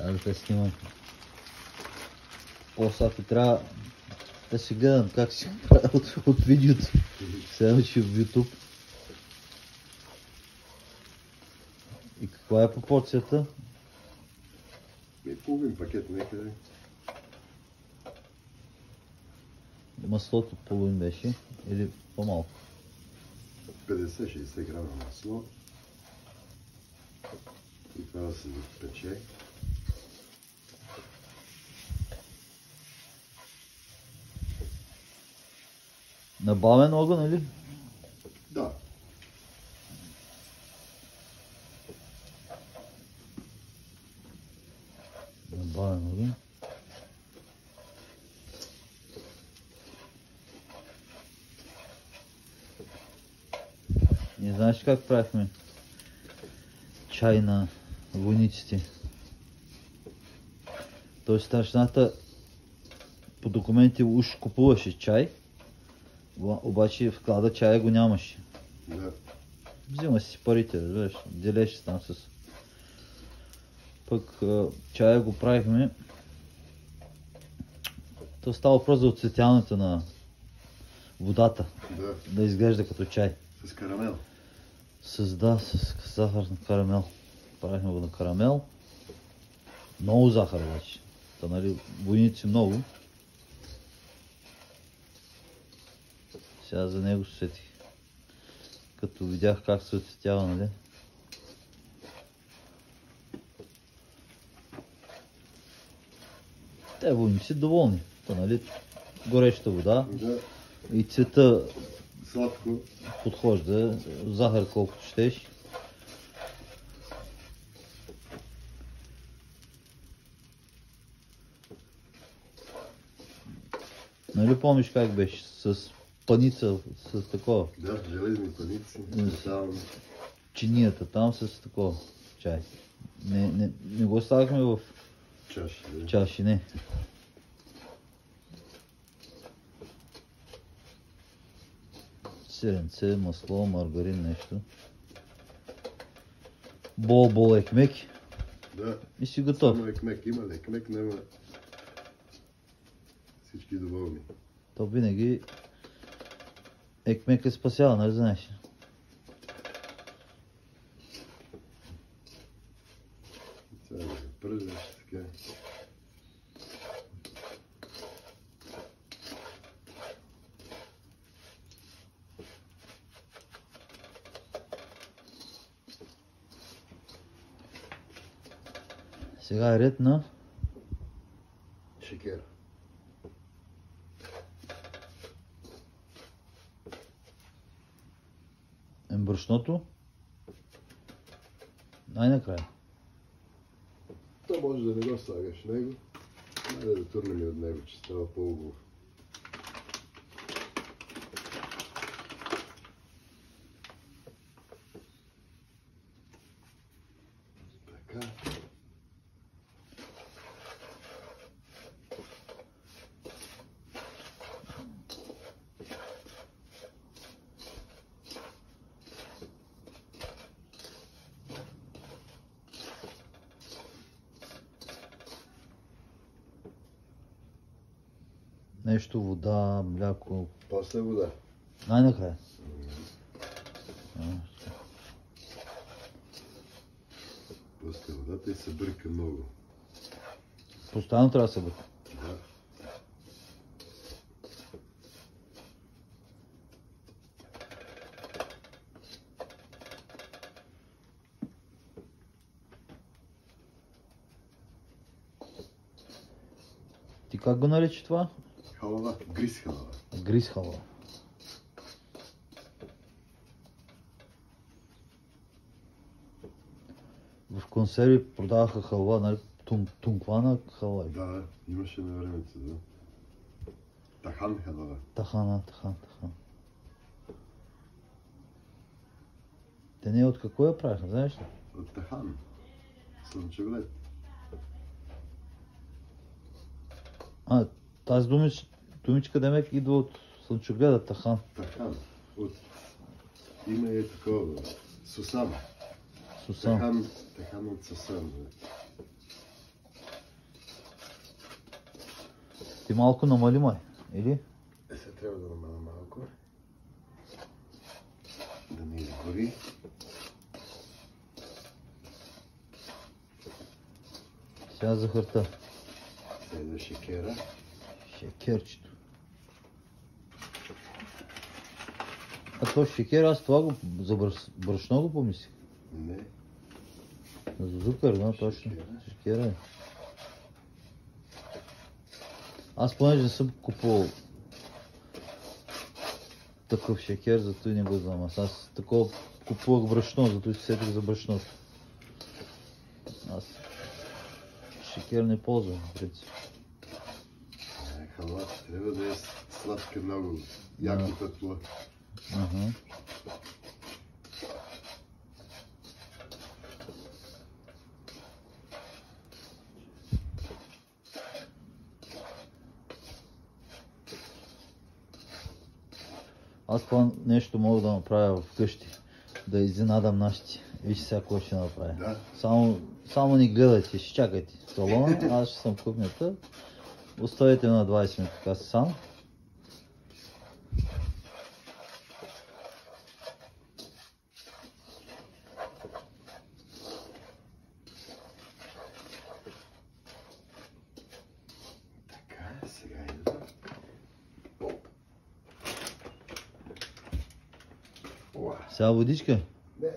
Айде да снимам. После ако трябва да си гледам как си правя от видеото. Сега вече в YouTube. И каква е пропорцията? Половин пакет някъде. Маслото половин беше или по-малко? 50-60 грама масло. И това да се запече. На бавен огън, или? Да. На бавен огън. Не знаеш как правихме чай на войниците? Той старшината по документи уж купуваше чай, обаче в склада чая го нямаше. Да. Взима си парите, разбираш, делеше там с... Пък чая го правихме. То става въпрос за оцветяването на водата, да изглежда като чай. С карамел. С захар на карамел. Правихме го на карамел. Много захар обаче. Та, нали, войници много. Сега за него се сетих. Като видях как се оцветява, нали? Те войници доволни. Та, нали, гореща вода. Да. И цвета Сладко. подхожда. Захар колкото щеш. Нали помниш как беше? С паница, с такова. Да, железни паници. Метални. Чинията там с такова чай. Не го ставахме в Чаши. Да. чаши, не. Сиренце, масло, маргарин, нещо. Бол екмек Да. и си готов. Само екмек. Има ли екмек? Няма. Всички доволни. То винаги екмек е спасява, нали знаеш? Сега да се пръжеш така. Сега е ред на Шекер. брашното. Най-накрая. То може да не го слагаш него. Айде да турнем и от него, че става по-убаво. Така. Нещо, вода, мляко. После вода. Най-накрая. После водата и се бърка много. Постоянно трябва да се бърка. Да. Ти как го нарича това? Халава. Гриз халава. Гриз халва. В консерви продаваха халва, нали? Тунквана халва. Да, имаше на времето, да. Тахан халава. Тахан. Те не от какво я правиха, знаеш ли? От тахан. Слънчоглед. Тази думичка демек идва от слънчогледа, тахан. Тахан. Има и такова. Сусам. Сусам. Тахан от сусам. Ти малко намали май, или? Се трябва да намаля малко. Да не изгори. Сега захарта. Сега шекера. Шекерчето. А то шекер, аз това го за брашно го помислих. Не. За зукър, да, точно. Шекера е. Аз понеже не съм купувал такъв шекер, зато и не го знам. Аз такова купувах брашно, зато и се сетих за брашното. Аз шекер не ползвам, в принцип. Халвата трябва да е сладка много. Яко петло. Ага. Аз това нещо мога да направя вкъщи. Да изненадам нашите. Виж сега какво ще направя. Да. Само ни гледайте, ще чакайте в салона, аз ще съм в кухнята. Оставете на 20 минути така сам. Така, сега идва. Сега водичка. Не,